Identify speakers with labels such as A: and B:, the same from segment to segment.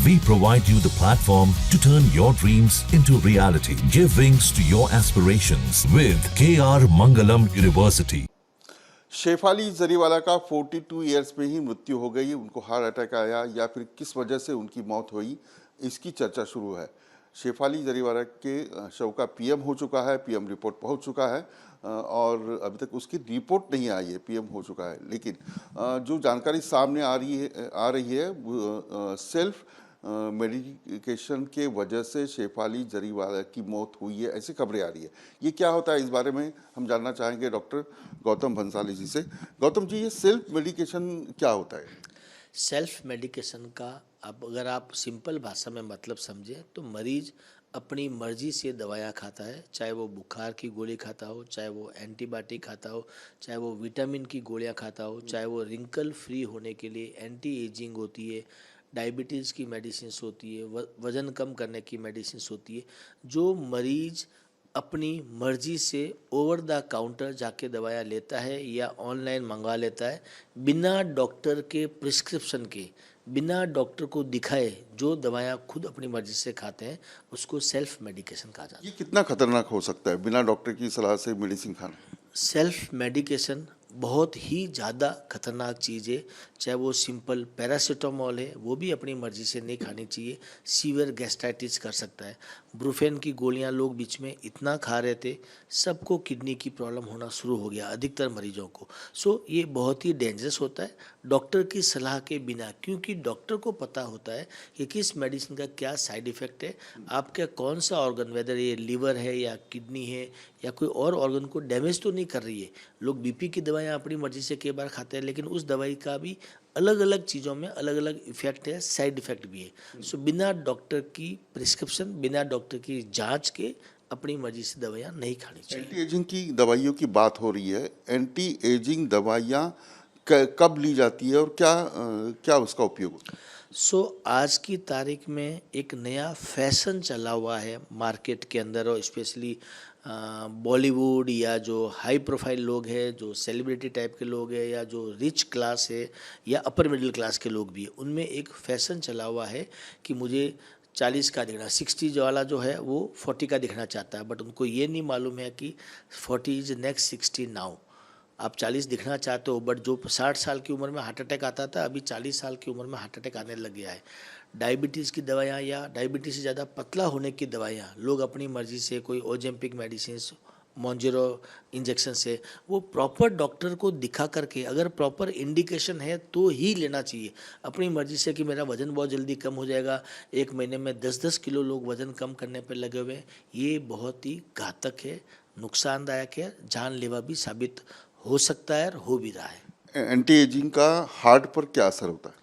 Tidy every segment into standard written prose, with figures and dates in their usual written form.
A: We provide you the platform to turn your dreams into reality. Give wings to your aspirations with KR Mangalam University.
B: Shefali Jariwala का 42 years में ही मृत्यु हो गई। उनको heart attack आया या फिर किस वजह से उनकी मौत हुई, इसकी चर्चा शुरू है। शेफाली जरीवाला के शव का पीएम हो चुका है, पीएम रिपोर्ट पहुंच चुका है और अभी तक उसकी रिपोर्ट नहीं आई है, पीएम हो चुका है। लेकिन जो जानकारी सामने आ रही है सेल्फ मेडिकेशन के वजह से शेफाली जरीवाला की मौत हुई है, ऐसी खबरें आ रही है। ये क्या होता है, इस बारे में हम जानना चाहेंगे डॉक्टर गौतम भंसाली जी से। गौतम जी, ये सेल्फ मेडिकेशन क्या होता है?
C: सेल्फ मेडिकेशन का अब अगर आप सिंपल भाषा में मतलब समझें तो मरीज अपनी मर्जी से दवाइयाँ खाता है, चाहे वो बुखार की गोली खाता हो, चाहे वो एंटीबायोटिक खाता हो, चाहे वो विटामिन की गोलियाँ खाता हो, चाहे वो रिंकल फ्री होने के लिए एंटी एजिंग होती है, डायबिटीज़ की मेडिसिन होती है, वज़न कम करने की मेडिसिन होती है। जो मरीज अपनी मर्जी से ओवर द काउंटर जाके दवाइयाँ लेता है या ऑनलाइन मंगवा लेता है बिना डॉक्टर के प्रिस्क्रिप्शन के, बिना डॉक्टर को दिखाए जो दवाइयाँ खुद अपनी मर्जी से खाते हैं, उसको सेल्फ मेडिकेशन कहा जाता है।
B: ये कितना खतरनाक हो सकता है बिना डॉक्टर की सलाह से मेडिसिन खाना?
C: सेल्फ मेडिकेशन बहुत ही ज़्यादा खतरनाक चीज़ है। चाहे वो सिंपल पैरासीटामोल है, वो भी अपनी मर्ज़ी से नहीं खानी चाहिए, सीवियर गैस्ट्राइटिस कर सकता है। ब्रूफेन की गोलियां लोग बीच में इतना खा रहे थे, सबको किडनी की प्रॉब्लम होना शुरू हो गया, अधिकतर मरीजों को। सो ये बहुत ही डेंजरस होता है डॉक्टर की सलाह के बिना, क्योंकि डॉक्टर को पता होता है कि किस मेडिसिन का क्या साइड इफ़ेक्ट है, आपका कौन सा ऑर्गन, वेदर ये लिवर है या किडनी है या कोई और ऑर्गन को डैमेज तो नहीं कर रही है। लोग बीपी की दवाइयाँ अपनी मर्जी से कई बार खाते हैं, लेकिन उस दवाई का भी अलग अलग चीज़ों में अलग अलग इफेक्ट है, साइड इफेक्ट भी है। सो बिना डॉक्टर की प्रिस्क्रिप्शन, बिना डॉक्टर की जांच के अपनी मर्जी से दवाइयाँ नहीं खानी चाहिए।
B: एंटी एजिंग की दवाइयों की बात हो रही है, एंटी एजिंग दवाइयाँ कब ली जाती है और क्या उसका उपयोग होता है?
C: आज की तारीख में एक नया फैशन चला हुआ है मार्केट के अंदर, और स्पेशली बॉलीवुड या जो हाई प्रोफाइल लोग हैं, जो सेलिब्रिटी टाइप के लोग हैं या जो रिच क्लास है या अपर मिडिल क्लास के लोग भी हैं, उनमें एक फैशन चला हुआ है कि मुझे 40 का दिखना, 60 वाला जो है वो 40 का दिखना चाहता है, बट उनको ये नहीं मालूम है कि 40 इज नेक्स्ट 60 नाउ। आप 40 दिखना चाहते हो, बट जो 60 साल की उम्र में हार्ट अटैक आता था, अभी 40 साल की उम्र में हार्ट अटैक आने लग गया है। डायबिटीज़ की दवाइयाँ या डायबिटीज़ से ज़्यादा पतला होने की दवाइयाँ लोग अपनी मर्ज़ी से, कोई ओजेम्पिक मेडिसिन, मोंजेरो इंजेक्शन से, वो प्रॉपर डॉक्टर को दिखा करके, अगर प्रॉपर इंडिकेशन है तो ही लेना चाहिए। अपनी मर्ज़ी से कि मेरा वज़न बहुत जल्दी कम हो जाएगा, 1 महीने में 10-10 किलो लोग वज़न कम करने पर लगे हुए हैं, ये बहुत ही घातक है, नुकसानदायक है, जानलेवा भी साबित हो सकता है और हो भी रहा है।
B: एंटी एजिंग का हार्ट पर क्या असर होता है?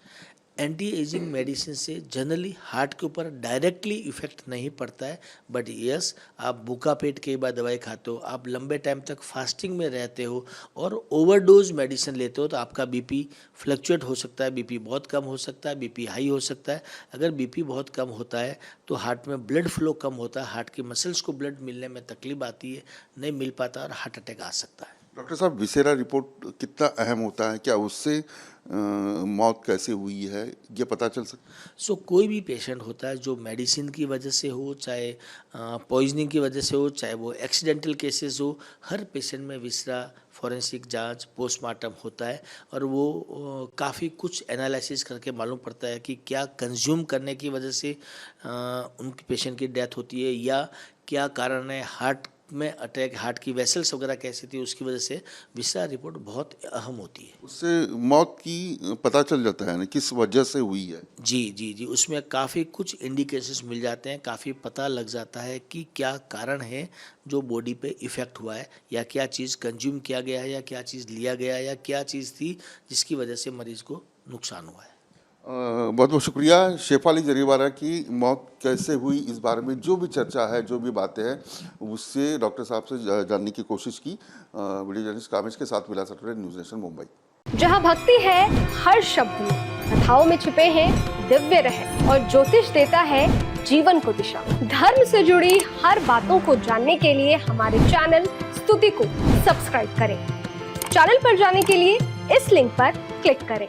C: एंटी एजिंग मेडिसिन से जनरली हार्ट के ऊपर डायरेक्टली इफेक्ट नहीं पड़ता है, बट यस, आप भूखा पेट कई बार दवाई खाते हो, आप लंबे टाइम तक फास्टिंग में रहते हो और ओवरडोज मेडिसिन लेते हो, तो आपका बीपी फ्लक्चुएट हो सकता है, बीपी बहुत कम हो सकता है, बीपी हाई हो सकता है। अगर बीपी बहुत कम होता है तो हार्ट में ब्लड फ्लो कम होता है, हार्ट की मसल्स को ब्लड मिलने में तकलीफ आती है, नहीं मिल पाता और हार्ट अटैक आ सकता है।
B: डॉक्टर साहब, विसेरा रिपोर्ट कितना अहम होता है? क्या उससे मौत कैसे हुई है ये पता चल सकता है?
C: कोई भी पेशेंट होता है जो मेडिसिन की वजह से हो, चाहे पॉइजनिंग की वजह से हो, चाहे वो एक्सीडेंटल केसेस हो, हर पेशेंट में विसरा फॉरेंसिक जांच, पोस्टमार्टम होता है और वो काफ़ी कुछ एनालिसिस करके मालूम पड़ता है कि क्या कंज्यूम करने की वजह से उनकी पेशेंट की डेथ होती है या क्या कारण है, हार्ट में अटैक, हार्ट की वेसल्स वगैरह कैसी थी, उसकी वजह से विसरा रिपोर्ट बहुत अहम होती है।
B: उससे मौत की पता चल जाता है ना, किस वजह से हुई है?
C: जी, उसमें काफ़ी कुछ इंडिकेशंस मिल जाते हैं, काफ़ी पता लग जाता है कि क्या कारण है जो बॉडी पे इफ़ेक्ट हुआ है, या क्या चीज़ कंज्यूम किया गया है, या क्या चीज़ लिया गया है, या क्या चीज़ थी जिसकी वजह से मरीज़ को नुकसान हुआ है।
B: बहुत बहुत शुक्रिया। शेफाली जरीवाला की मौत कैसे हुई, इस बारे में जो भी चर्चा है, जो भी बातें हैं, उससे डॉक्टर साहब से जानने की कोशिश की। वीडियो जर्नलिस्ट कामेश के साथ मिला सकते न्यूज़ नेशन मुंबई।
D: जहां भक्ति है हर शब्द में, कथाओं में छिपे हैं दिव्य रहस्य और ज्योतिष देता है जीवन को दिशा। धर्म से जुड़ी हर बातों को जानने के लिए हमारे चैनल स्तुति को सब्सक्राइब करें। चैनल पर जाने के लिए इस लिंक पर क्लिक करें।